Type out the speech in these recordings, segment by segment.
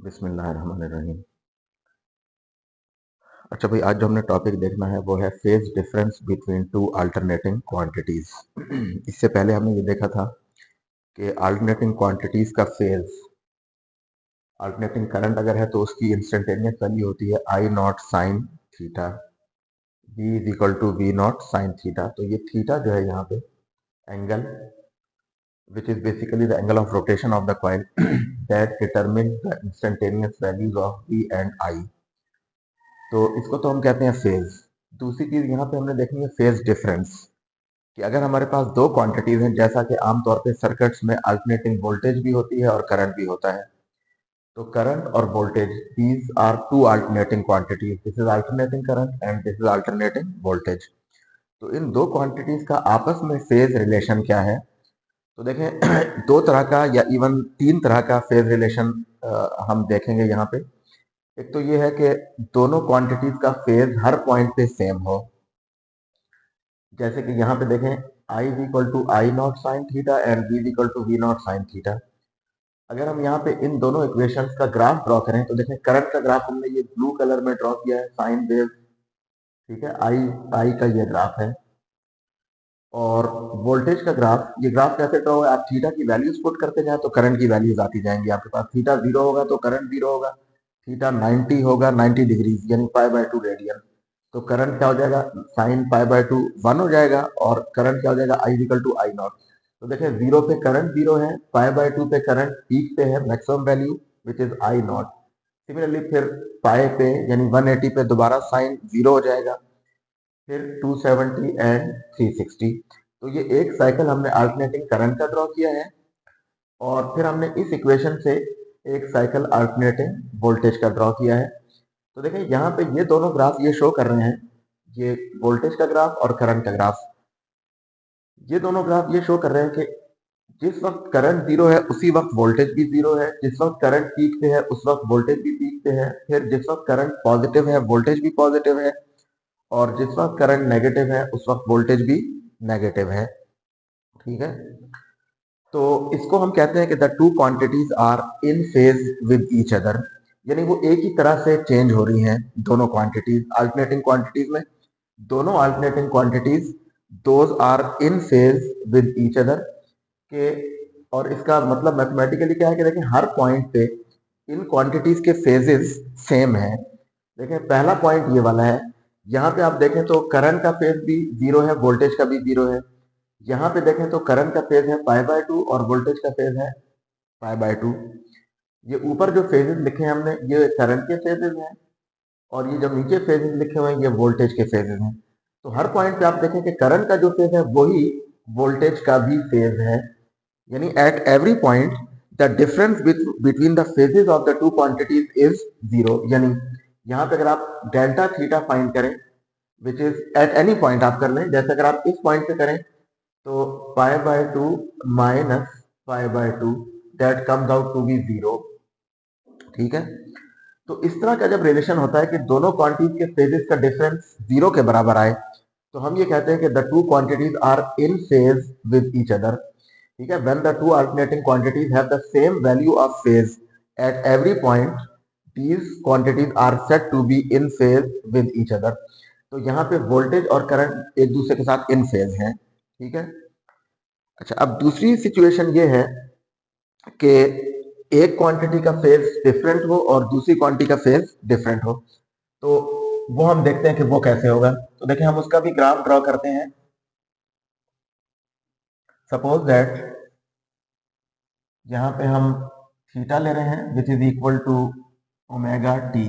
बिस्मिल्लाहिर्रहमानिर्रहीम। अच्छा भाई, आज जो हमने टॉपिक देखना है वो है phase difference between two alternating quantities. इससे पहले हमने ये देखा था कि अल्टरनेटिंग क्वांटिटीज का फेज, अल्टरनेटिंग करंट अगर है तो उसकी इंस्टेंटेनियस वैल्यू होती है I not sine theta, B is equal to V not sine theta. तो ये थीटा जो है यहाँ पे angle which is basically the angle of rotation of the coil that determines the instantaneous values of V and I। तो इसको तो हम कहते हैं फेज। दूसरी चीज यहाँ पे हमने देखनी है फेज डिफरेंस, कि अगर हमारे पास दो क्वांटिटीज हैं, जैसा कि आमतौर पे सर्किट्स में अल्टरनेटिंग वोल्टेज भी होती है और करंट भी होता है, तो करंट और voltage, these are two alternating quantities, this is alternating current and this is alternating voltage. तो इन दो क्वांटिटीज का आपस में फेज रिलेशन क्या है? तो देखें दो तरह का या इवन तीन तरह का फेज रिलेशन हम देखेंगे यहाँ पे। एक तो ये है कि दोनों क्वांटिटीज का फेज हर पॉइंट पे सेम हो, जैसे कि यहाँ पे देखें I is equal to I not sine theta and V is equal to V not sine theta. अगर हम यहाँ पे इन दोनों इक्वेशंस का ग्राफ ड्रॉ करें तो देखें करंट का ग्राफ हमने ये ब्लू कलर में ड्रॉ किया है, साइन वेव, ठीक है, आई का ये ग्राफ है। और वोल्टेज का ग्राफ, ये ग्राफ कैसे ड्रॉ है? आप थीटा की वैल्यूज पुट करते जाए तो करंट की वैल्यूज आती जाएंगी। आपके पास थीटा 0 होगा तो करंट 0 होगा, थीटा 90 होगा, 90 डिग्रीज यानी π/2 रेडियन, तो करंट क्या हो जाएगा? साइन π/2 1 हो जाएगा, और करंट क्या हो जाएगा? I equal to I not. तो देखिए 0 पे करंट 0 है, π/2 पे करंट पीक पे है, maximum value which is I not. Similarly फिर पाए पे यानी 180 पे दोबारा साइन 0 हो जाएगा, फिर 270 एंड 360। तो ये एक साइकिल हमने अल्टरनेटिंग करंट का ड्रॉ किया है, और फिर हमने इस इक्वेशन से एक साइकिल अल्टरनेटिंग वोल्टेज का ड्रॉ किया है। तो देखिए यहाँ पे ये दोनों ग्राफ ये शो कर रहे हैं, ये वोल्टेज का ग्राफ और करंट का ग्राफ, ये दोनों ग्राफ ये शो कर रहे हैं कि जिस वक्त करंट जीरो है उसी वक्त वोल्टेज भी जीरो है, जिस वक्त करंट पीक पे है उस वक्त वोल्टेज भी पीक पे है, फिर जिस वक्त करंट पॉजिटिव है वोल्टेज भी पॉजिटिव है, और जिस वक्त करंट नेगेटिव है उस वक्त वोल्टेज भी नेगेटिव है, ठीक है। तो इसको हम कहते हैं कि the two quantities are in phase with each other, यानी वो एक ही तरह से चेंज हो रही हैं दोनों क्वांटिटीज। अल्टरनेटिंग क्वांटिटीज में दोनों alternating quantities those are in phase with each other के, और इसका मतलब मैथमेटिकली क्या है कि देखिए हर पॉइंट पे इन क्वांटिटीज के फेजेस सेम है। देखिए पहला पॉइंट ये वाला है, यहाँ पे आप देखें तो करंट का फेज भी जीरो है, वोल्टेज का भी जीरो है। यहाँ पे देखें तो करंट का फेज है π/2 और वोल्टेज का फेज है π/2। ये ऊपर जो फेजेस लिखे हैं हमने ये करंट के फेजेस हैं, और ये जो नीचे फेजेस लिखे हुए हैं ये वोल्टेज के फेजेस हैं। तो हर पॉइंट पे आप देखें कि करंट का जो फेज है वही वोल्टेज का भी फेज है, यानी eight every point the difference between the phases of the two quantities is zero. यानी यहाँ पे अगर आप डेल्टा थीटा फाइंड करें which is at any point आप कर लें, जैसे अगर आप इस पॉइंट पे करें तो π/2 minus π/2 that comes out to be zero, ठीक है। तो इस तरह का जब रिलेशन होता है कि दोनों क्वांटिटीज के फेजेस का डिफरेंस जीरो के बराबर आए, तो हम ये कहते हैं कि the two quantities are in phase with each other, ठीक है। When the two alternating quantities have the same value of phase at every point, these quantities are said to be in phase with each other। तो यहाँ पे voltage और current एक दूसरे के साथ इन फेज हैं, ठीक है। अच्छा, अब दूसरी सिचुएशन ये है कि एक क्वांटिटी का फेज डिफरेंट हो और दूसरी क्वांटिटी का फेज डिफरेंट हो, तो वो हम देखते हैं कि वो कैसे होगा। तो देखिए हम उसका भी ग्राफ ड्रॉ करते हैं। सपोज दैट यहाँ पे हम थीटा ले रहे हैं which is equal to omega t,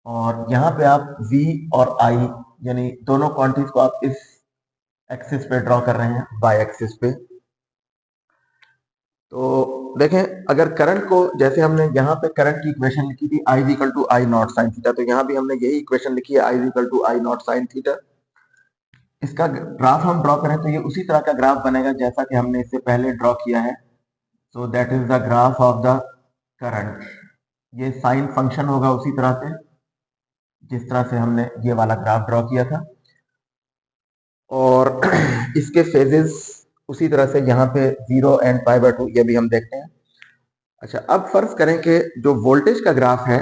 और यहाँ पे आप v और i यानी दोनों क्वांटिटीज को आप इस एक्सिस पे ड्रॉ कर रहे हैं, बाय एक्सिस पे। तो देखें अगर करंट को, जैसे हमने यहाँ पे करंट की इक्वेशन लिखी थी I equal to I not sine theta, तो यहाँ भी हमने यही इक्वेशन लिखी है I equal to I not sine theta. इसका ग्राफ हम ड्रॉ करें तो ये उसी तरह का ग्राफ बनेगा जैसा कि हमने इससे पहले ड्रॉ किया है। So that is the graph of the current. ये साइन फंक्शन होगा उसी तरह से जिस तरह से हमने ये वाला ग्राफ ड्रॉ किया था, और इसके फेजेस उसी तरह से यहाँ पे 0 एंड π/2 ये भी हम देखते हैं। अच्छा, अब फर्ज करें कि जो वोल्टेज का ग्राफ है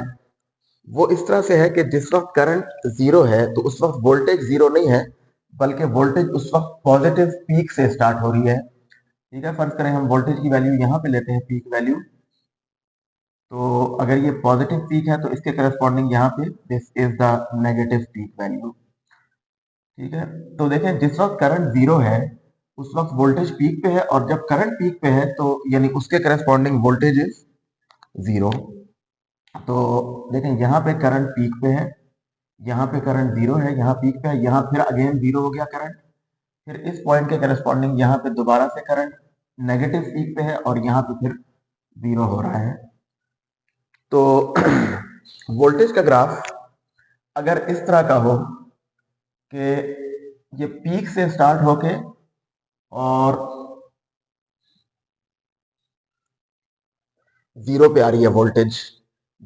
वो इस तरह से है कि जिस वक्त करंट जीरो है तो उस वक्त वोल्टेज जीरो नहीं है, बल्कि वोल्टेज उस वक्त पॉजिटिव पीक से स्टार्ट हो रही है। ठीक है, फर्ज करें हम वोल्टेज की वैल्यू यहां पे लेते हैं, पीक वैल्यू। तो अगर ये पॉजिटिव पीक है तो इसके करस्पॉन्डिंग यहाँ पे this is the negative peak value. ठीक है, तो देखें जिस वक्त करंट जीरो है उस वक्त वोल्टेज पीक पे है, और जब करंट पीक पे है तो यानी उसके करस्पॉन्डिंग वोल्टेज इज जीरो। तो देखें यहाँ पे करंट पीक पे है, यहाँ पे करंट जीरो है, यहाँ पीक पे है, यहाँ फिर अगेन जीरो हो गया करंट, फिर इस पॉइंट के करस्पॉन्डिंग यहाँ पे दोबारा से करंट नेगेटिव पीक पे है और यहाँ पे फिर जीरो हो रहा है। तो वोल्टेज का ग्राफ अगर इस तरह का हो कि ये पीक से स्टार्ट होके और जीरो पे आ रही है वोल्टेज,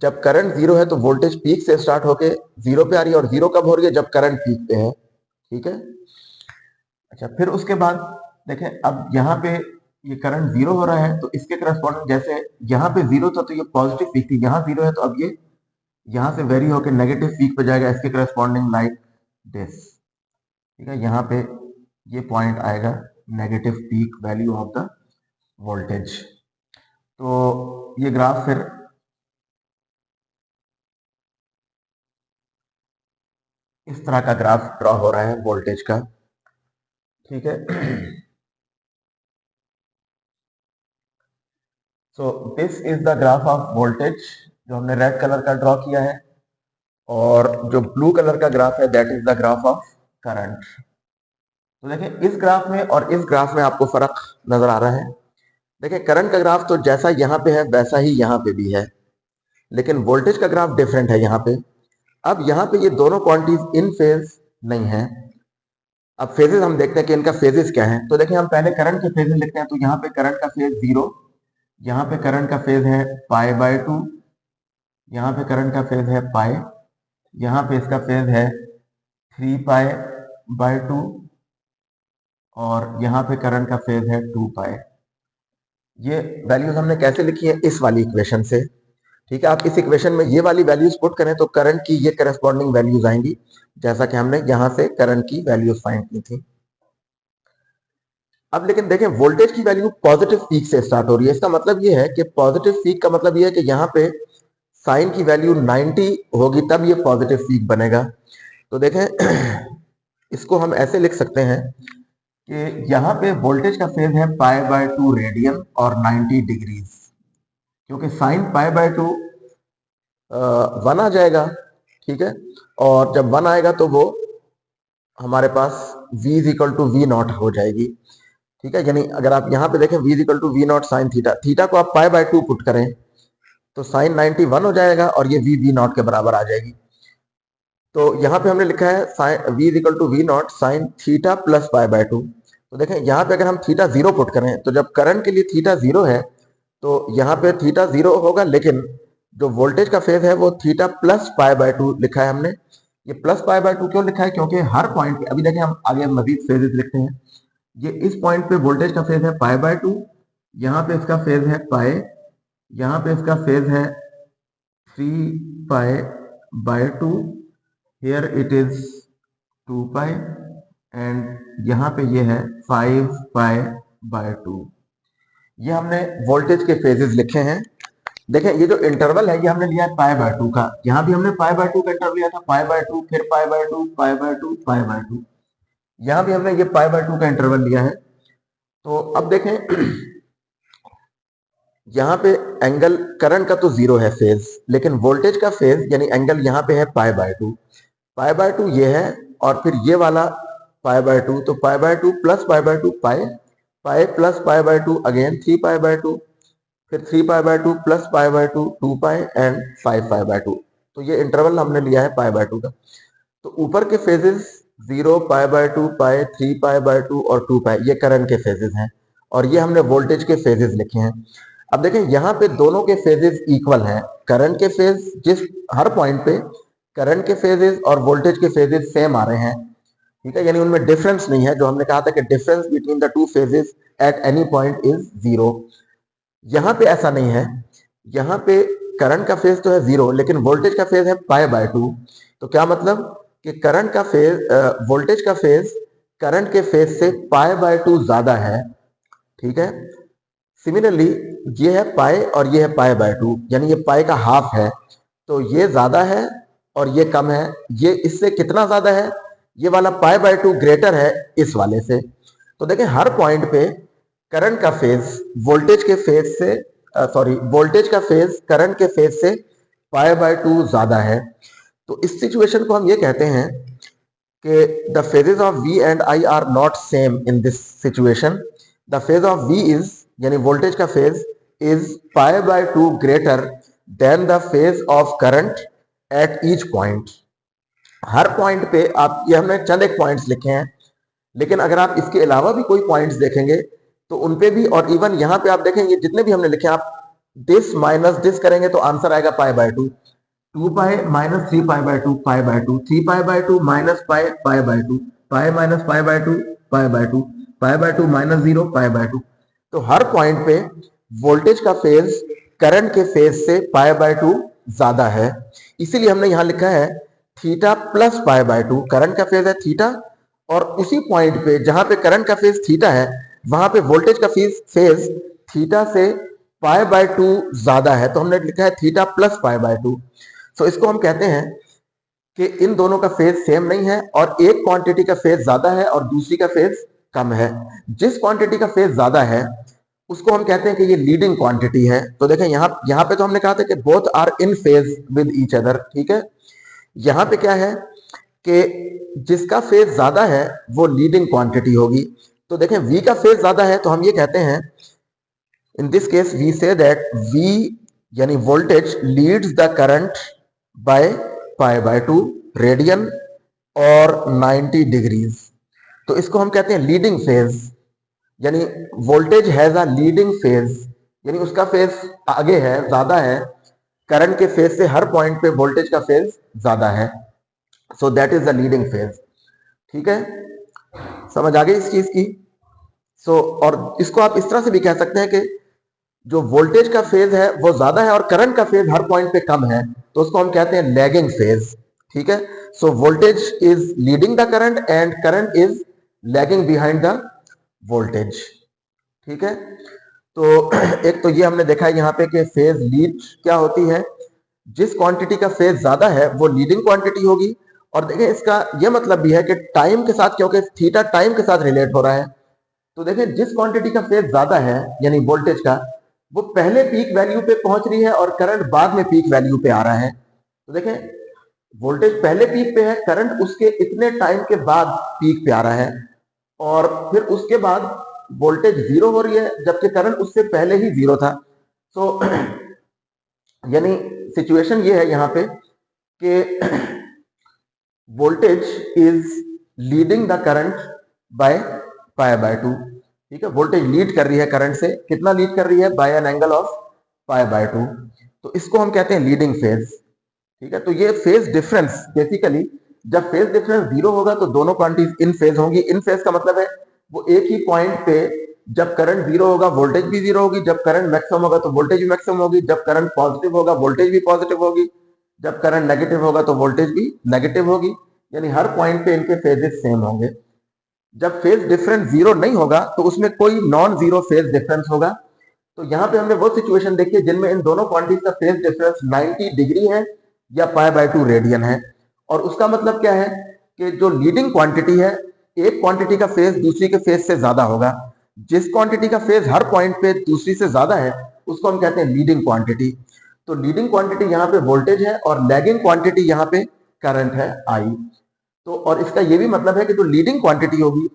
जब करंट जीरो है तो वोल्टेज पीक से स्टार्ट होके जीरो पे आ रही है, और जीरो कब हो रही है, जब करंट पीक पे है। ठीक है, अच्छा फिर उसके बाद देखें अब यहाँ पे ये करंट जीरो हो रहा है तो इसके करस्पॉन्डिंग जैसे यहाँ पे जीरो था तो ये पॉजिटिव पीक थी, यहाँ जीरो है तो अब ये यहाँ से वेरी होकर नेगेटिव पीक पे जाएगा, इसके करस्पॉन्डिंग लाइक दिस। ठीक है, यहाँ पे ये पॉइंट आएगा negative peak value of the voltage. तो ये ग्राफ फिर इस तरह का ग्राफ ड्रॉ हो रहा है वोल्टेज का। ठीक है, so this is the graph of voltage जो हमने रेड कलर का ड्रॉ किया है, और जो ब्लू कलर का ग्राफ है that is the graph of current. तो देखिए इस ग्राफ में और इस ग्राफ में आपको फर्क नजर आ रहा है। देखिए करंट का ग्राफ तो जैसा यहाँ पे है वैसा ही यहाँ पे भी है, लेकिन वोल्टेज का ग्राफ डिफरेंट है यहाँ पे। अब यहाँ पे ये दोनों क्वांटिटीज इन फेज नहीं है। अब फेजेस हम देखते हैं कि इनका फेजेस क्या है। तो देखिए हम पहले करंट के फेजेस लिखते हैं, तो यहाँ पे करंट का फेज जीरो, यहाँ पे करंट का फेज है पाई बाय टू, यहाँ पे करंट का फेज है पाई, यहाँ पे इसका फेज है 3 पाई बाय 2, और यहाँ पे करंट का फेज है 2 पाई। ये वैल्यूज हमने कैसे लिखी है, इस वाली इक्वेशन से। ठीक है, आप इस इक्वेशन में ये वाली वैल्यूज पुट करें तो करंट की ये करस्पॉन्डिंग वैल्यूज आएंगी, जैसा कि हमने यहां से करंट की वैल्यूज फाइंड की थी। अब लेकिन देखें वोल्टेज की वैल्यू पॉजिटिव पीक से स्टार्ट हो रही है। इसका मतलब ये है कि पॉजिटिव पीक का मतलब ये है कि यहाँ पे साइन की वैल्यू 90 होगी तब ये पॉजिटिव पीक बनेगा। तो देखें इसको हम ऐसे लिख सकते हैं कि यहाँ पे वोल्टेज का फेज है पाई बाय 2 रेडियन और 90 डिग्रीज, क्योंकि साइन पाई बाय 2 वन आ जाएगा। ठीक है, और जब वन आएगा तो वो हमारे पास v is equal to V not हो जाएगी। ठीक है, यानी अगर आप यहाँ पे देखें v is equal to V not sine theta, theta को आप पाई बाय 2 पुट करें तो साइन 91 हो जाएगा और ये वी नॉट के बराबर आ जाएगी। तो यहाँ पे हमने लिखा है sine v is equal to V not sine theta plus pi by 2। तो देखें यहाँ पे अगर हम थीटा जीरो पुट करें तो जब करंट के लिए थीटा जीरो है तो यहाँ पे थीटा जीरो होगा, लेकिन जो वोल्टेज का फेज है वो थीटा प्लस पाई बाय 2 लिखा है हमने। ये प्लस पाई बाय 2 क्यों लिखा है, क्योंकि हर पॉइंट पे, अभी देखें हम आगे मजीद फेजेस लिखते हैं, ये इस पॉइंट पे वोल्टेज का फेज है पाई बाय 2, यहाँ पे इसका फेज है पाई, यहाँ पे इसका फेज है 3 पाई by 2, here it is 2 pi, and यहाँ पे ये है 5 पाई बाय 2। ये हमने वोल्टेज के फेजेस लिखे हैं। देखें ये जो इंटरवल है ये हमने लिया है पाई बाय 2 का, यहाँ भी हमने पाई बाय 2 का इंटरवल लिया था, पाई बाय 2 फिर पाई by 2 pi by 2 pi by 2, यहाँ भी हमने ये पाई बाय 2 का इंटरवल लिया है। तो अब देखें यहाँ पे एंगल करंट का तो जीरो है फेज, लेकिन वोल्टेज का फेज यानी एंगल यहाँ पे है पाई बाय 2, पाई बाय 2 ये है, और फिर ये वाला पाई बाय 2, तो पाई by 2 plus pi by 2 pi, pi plus pi by 2 again 3 pi by 2, फिर 3 पाई by 2 plus pi by 2 2 pi, and 5 pi by 2। तो ये इंटरवल हमने लिया है पाई बाय 2 का। तो ऊपर के phases 0 pi by 2 pi, 3 pi by 2 और 2 पाई, ये करंट के फेजेस हैं, और ये हमने वोल्टेज के फेजेस लिखे हैं। अब देखें यहाँ पे दोनों के फेजेस इक्वल हैं, करंट के फेज जिस हर पॉइंट पे करंट के फेजेस और वोल्टेज के फेजेस सेम आ रहे हैं। ठीक है, यानी उनमें डिफरेंस नहीं है, जो हमने कहा था कि difference between the two phases at any point is zero. यहां पे ऐसा नहीं है, यहाँ पे करंट का फेज तो है 0, लेकिन वोल्टेज का फेज है π/2। तो क्या मतलब कि करंट का फेज वोल्टेज का फेज करंट के फेज से π/2 ज्यादा है। ठीक है, सिमिलरली ये है पाई और ये है π/2, यानी ये पाई का हाफ है, तो ये ज्यादा है और ये कम है। ये इससे कितना ज्यादा है? ये वाला π/2 ग्रेटर है इस वाले से। तो देखें हर पॉइंट पे करंट का फेज वोल्टेज के फेज से वोल्टेज का फेज करंट के फेज से π/2 ज्यादा है। तो इस सिचुएशन को हम ये कहते हैं कि the phases of V and I are not same in this situation. The phase of V is, यानी वोल्टेज का phase is π/2 greater than the phase of current at each point. हर पॉइंट पे आप, ये हमने चंद एक पॉइंट्स लिखे हैं, लेकिन अगर आप इसके अलावा भी कोई पॉइंट्स देखेंगे तो उनपे भी, और इवन यहाँ पे आप देखेंगे जितने भी हमने लिखे हैं, आप दिस माइनस दिस करेंगे तो आंसर आएगा π/2, 2π माइनस 3π/2 π/2, 3π/2 माइनस π/2, π माइनस π/2 π/2, π/2 माइनस 0 π/2। तो हर पॉइंट पे वोल्टेज का फेज करंट के फेज से π/2 ज्यादा है, इसीलिए हमने यहां लिखा है थीटा प्लस π/2। करंट का फेज है थीटा, और उसी पॉइंट पे जहां पे करंट का फेज थीटा है वहां पे वोल्टेज का फेज थीटा से π/2 ज्यादा है, तो हमने लिखा है थीटा प्लस π/2। तो इसको हम कहते हैं कि इन दोनों का फेज सेम नहीं है, और एक क्वांटिटी का फेज ज्यादा है और दूसरी का फेज कम है। जिस क्वांटिटी का फेज ज्यादा है उसको हम कहते हैं कि ये लीडिंग क्वांटिटी है। तो देखें यहां पे तो हमने कहा था कि both are in phase with each other. ठीक है, यहां पे क्या है कि जिसका फेज ज्यादा है वो लीडिंग क्वांटिटी होगी। तो देखें V का फेज ज्यादा है तो हम ये कहते हैं, in this case we say that V यानी voltage leads the current by π/2 radian और 90 डिग्रीज। तो इसको हम कहते हैं लीडिंग फेज, यानी voltage has a leading phase, यानी उसका फेज आगे है, ज्यादा है, करंट के फेज से हर पॉइंट पे वोल्टेज का फेज ज्यादा है। So that is the leading phase. ठीक है, समझ आ गई इस चीज की? और इसको आप इस तरह से भी कह सकते हैं कि जो वोल्टेज का फेज है वो ज्यादा है और करंट का फेज हर पॉइंट पे कम है, तो उसको हम कहते हैं लैगिंग फेज। ठीक है, so voltage is leading the current and current is lagging behind the voltage. ठीक है, तो एक तो ये हमने देखा है यहाँ पे कि फेज लीड क्या होती है, जिस क्वांटिटी का फेज ज्यादा है वो लीडिंग क्वांटिटी होगी। और देखें इसका यह मतलब भी है कि टाइम के साथ, क्योंकि थीटा टाइम के साथ रिलेट हो रहा है, तो देखें जिस क्वांटिटी का फेज ज्यादा है यानी वोल्टेज का, वो पहले पीक वैल्यू पे पहुंच रही है और करंट बाद में पीक वैल्यू पे आ रहा है। तो देखें वोल्टेज पहले पीक पे है, करंट उसके इतने टाइम के बाद पीक पे आ रहा है, और फिर उसके बाद वोल्टेज जीरो हो रही है जबकि करंट उससे पहले ही जीरो था। तो यानी सिचुएशन ये है यहाँ पे कि voltage is leading the current by π/2। ठीक है, वोल्टेज लीड कर रही है करंट से, कितना लीड कर रही है? By an angle of π/2। तो इसको हम कहते हैं लीडिंग फेज। ठीक है, तो ये फेज डिफरेंस बेसिकली, जब फेज डिफरेंस 0 होगा तो दोनों क्वांटिटीज इन फेज होंगी। इन फेज का मतलब है वो एक ही पॉइंट पे जब करंट 0 होगा वोल्टेज भी 0 होगी, जब करंट मैक्सिमम होगा तो वोल्टेज भी मैक्सिमम होगी, जब करंट पॉजिटिव होगा वोल्टेज भी पॉजिटिव होगी, जब करंट नेगेटिव होगा तो वोल्टेज भी नेगेटिव होगी। यानी हर पॉइंट पे इनके फेजेस सेम होंगे। जब फेज डिफरेंस 0 नहीं होगा तो उसमें कोई नॉन जीरो फेज डिफरेंस होगा। तो यहाँ पे हमने वो सिचुएशन देखी है जिनमें इन दोनों क्वांटिटीज का फेज डिफरेंस 90 डिग्री है या π/2 रेडियन है। और उसका मतलब क्या है कि जो लीडिंग क्वांटिटी है, एक क्वांटिटी का फेज दूसरी के फेज से ज्यादा होगा। जिस क्वांटिटी का फेज हर पॉइंट पे दूसरी से ज्यादा है उसको हम कहते हैं लीडिंग क्वांटिटी। तो लीडिंग क्वांटिटी यहाँ पे वोल्टेज है और लैगिंग क्वांटिटी यहाँ पे करंट है I। तो और इसका ये भी मतलब है कि जो लीडिंग क्वांटिटी होगी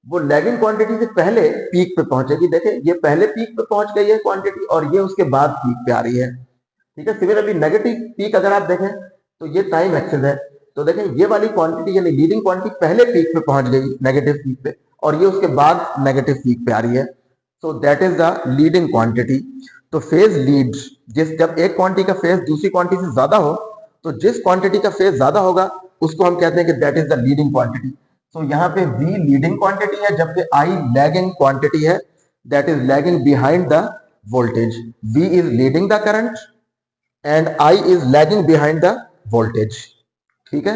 वो लैगिंग क्वांटिटी से पहले पीक पे पहुंचेगी। देखें ये पहले पीक पे पहुंच गई है क्वांटिटी और ये उसके बाद पीक पे आ रही है। ठीक है, सिमिलरली नेगेटिव पीक अगर आप देखें तो ये टाइम एक्सेस है। तो देखें ये वाली क्वांटिटी यानी लीडिंग क्वांटिटी पहले पीक पे पहुंच गई नेगेटिव पीक पे, और ये उसके बाद नेगेटिव पीक पे आ रही है। So that is the leading quantity. तो फेज लीड्स, जब एक क्वांटिटी का फेज दूसरी क्वांटिटी से ज्यादा हो तो जिस क्वांटिटी का फेज ज्यादा होगा उसको हम कहते हैं कि that is the leading quantity. तो यहाँ पे V लीडिंग क्वांटिटी है जबकि I लैगिंग क्वांटिटी है, that is lagging behind the voltage, V is leading the current and I is lagging behind the voltage. ठीक है,